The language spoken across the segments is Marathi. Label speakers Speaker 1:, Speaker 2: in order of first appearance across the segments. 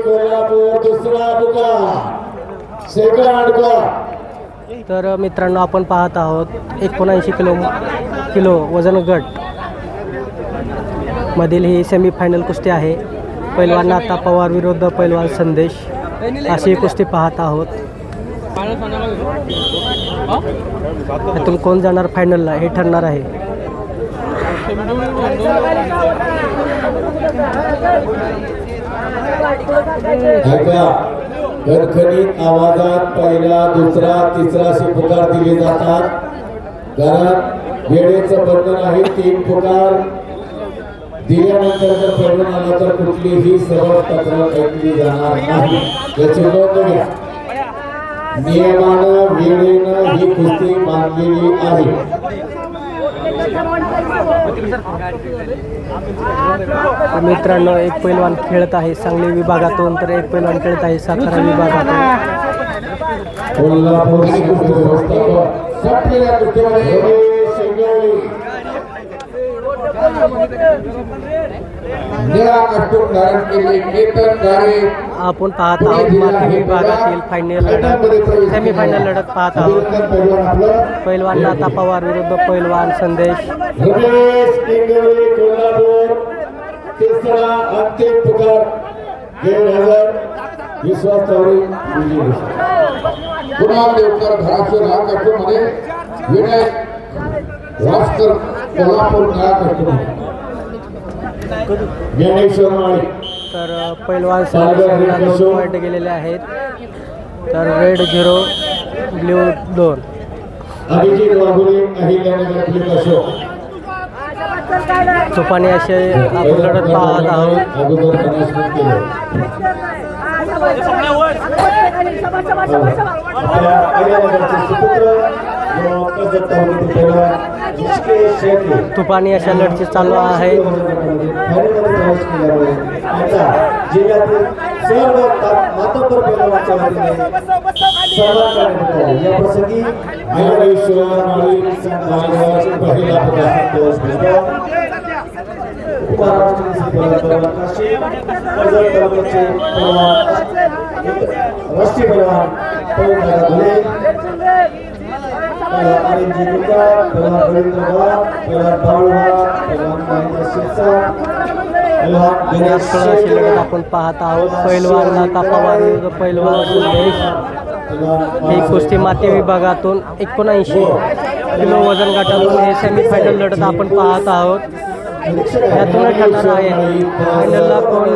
Speaker 1: कोल्हापूर दुसरा पुकार सेकंड का।
Speaker 2: तर मित्रांनो आपण पाहत आहोत 79 किलो वजन गट मधील ही सेमीफायनल कुस्ती आहे। पैलवान नाता पवार विरुद्ध पैलवान संदेश अशी कुस्ती पाहत आहोत। यातून कोण जाणार फायनलला हे ठरणार आहे।
Speaker 1: खणखणीत आवाजात पहिला दुसरा तिसरा असे पुकार दिले जातात, कारण वेळेचं बंधन आहे। 3 पुकार दिल्यानंतर जर परिणाम आला तर कुठलीही सर्व तक्रार ऐकली जाणार नाही, याची नोंद घ्या। नियमानं वेळेनं ही कुस्ती बांधलेली आहे।
Speaker 2: मित्रांनो एक पैलवान खेळत आहे सांगली विभागातून, तर एक पैलवान खेळत आहे सातारा विभागातून।
Speaker 1: कोल्हापूर संपलेल्या कुस्तीमध्ये
Speaker 2: आपण पाहत आहोत माती विभागातील फायनल सेमीफायनल लढत पाहत आहोत। पैलवान नाता पवार विरुद्ध पैलवान संदेश।
Speaker 1: तिसरा अंतिम पुकार 1,000 विश्वास चौरी पुन्हा देवकर धाराशिव मध्ये विनय वास्कर कोल्हापूर ज्ञानेश्वर माळी।
Speaker 2: तर पैलवान संदेशांना 2 पॉईंट गेलेले आहेत। तर red 0 blue 2।
Speaker 1: Abhijit Waghule Ahilyanagar click Ashok
Speaker 2: तुफानी असे आपण लढत पाहत आहोत। तुफानी अशा लढती चालू आहेत।
Speaker 1: जिल्ह्यातील सर्व मातब्बर पैलवानांच्या वतीने या प्रसंगी ज्ञानेश्वर माळी संघाचा पहिला पुकार राष्ट्रीय पैलवान
Speaker 2: आपण पाहत आहोत। पैलवान नाता पवार विरुद्ध पैलवान संदेश। ही कुस्ती माती विभागातून 79 किलो वजन गटातून हे सेमीफायनल लढत आपण पाहत आहोत। यातून ठरणार आहे फायनलला कोण।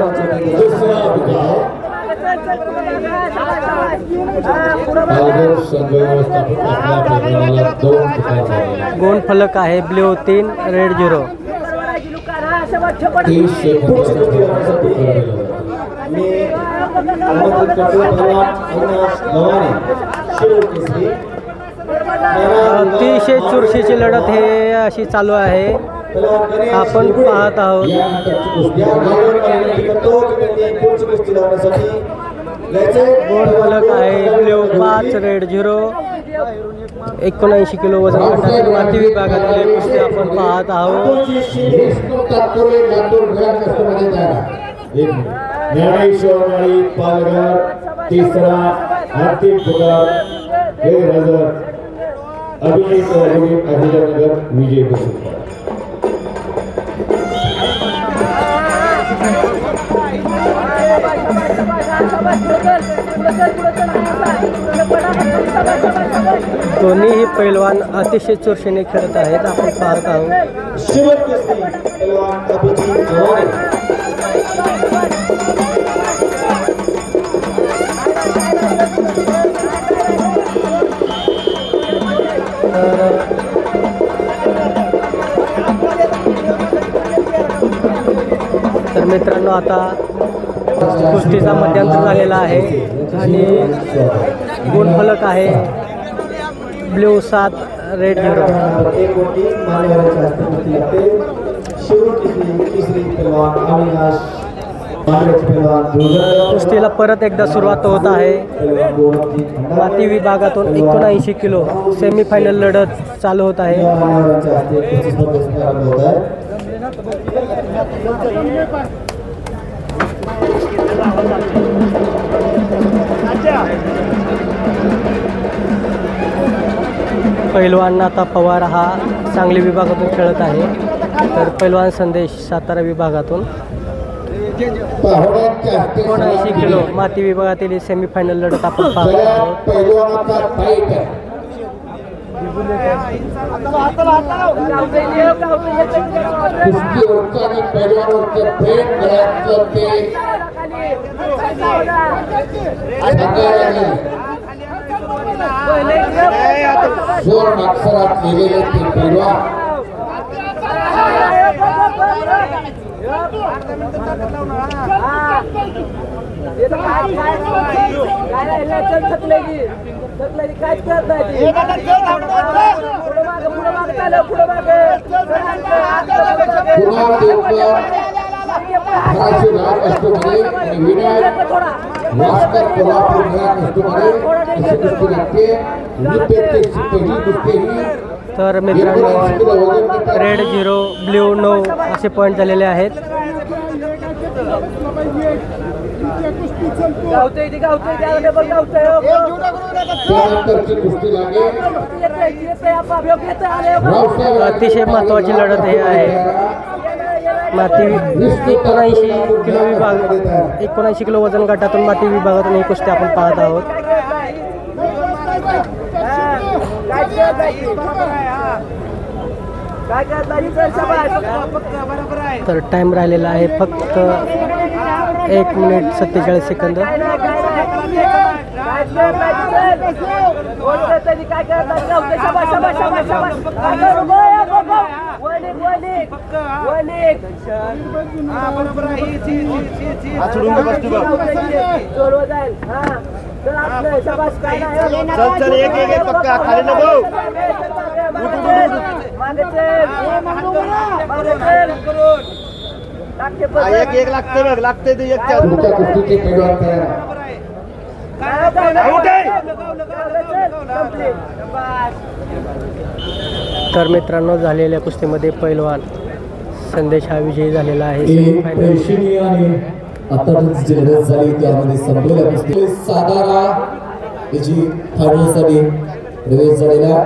Speaker 2: गोंड फलक आहे ब्ल्यू 3 रेड 0। अतिशय चुरशीची लढत हे अशी चालू आहे आपण पाहत आहोत। गोंड फलक आहे ब्ल्यू 5 रेड 0। 79 किलो वजन गटातील माती विभागातील कुस्ती आपण पाहत आहोत।
Speaker 1: ज्ञानेश्वर माळी पालघर तिसरा अंतिम पुकार 1,000 अभिजित अहिल्यानगर विजय बसू।
Speaker 2: दोन्ही पैलवान अतिशय चुरशीने खेळत आहेत आपण पाहत आहोत। तर मित्रांनो आता कुस्तीचा मध्यांतर झालेला आहे आणि गोंड फलक आहे ब्ल्यू 7 रेड 0। कुस्तीला परत एकदा सुरुवात होत आहे। माती विभागातून 79 किलो सेमीफायनल लढत चालू होत आहे। पैलवान नाता पवार हा सांगली विभागातून खेळत आहे, तर पैलवान संदेश सातारा विभागातून. 79 किलो माती विभागातील सेमीफायनल लढत आपण पाहत आहोत.
Speaker 1: पैलवानाचा फाईट आहे. कुस्तीवरचं आणि पैलवानवरचं प्रेम घरातलं ते सांगायला नाही. सुवर्ण अक्षरात लिहिलेले ते पैलवान
Speaker 2: तर मित्रांनो रेड 0 ब्ल्यू 9 असे पॉईंट झालेले आहेत. अतिशय महत्त्वाची लढत हे आहे. माती 79 किलो विभाग 79 किलो वजन गटातून माती विभागातून ही कुस्ती आपण पाहत आहोत. तर टाइम राहिलेला आहे फक्त 1 मिनिट 47 सेकंद.
Speaker 3: एक लागते ते एक
Speaker 2: तर मित्रांनो झालेल्या कुस्तीमध्ये पैलवान संदेश हा विजयी झालेला आहे.
Speaker 1: प्रेक्षणीय आणि आताच जी लढत झाली त्यामध्ये संपलेल्या कुस्ती सातारा याची फायनलसाठी प्रवेश झालेला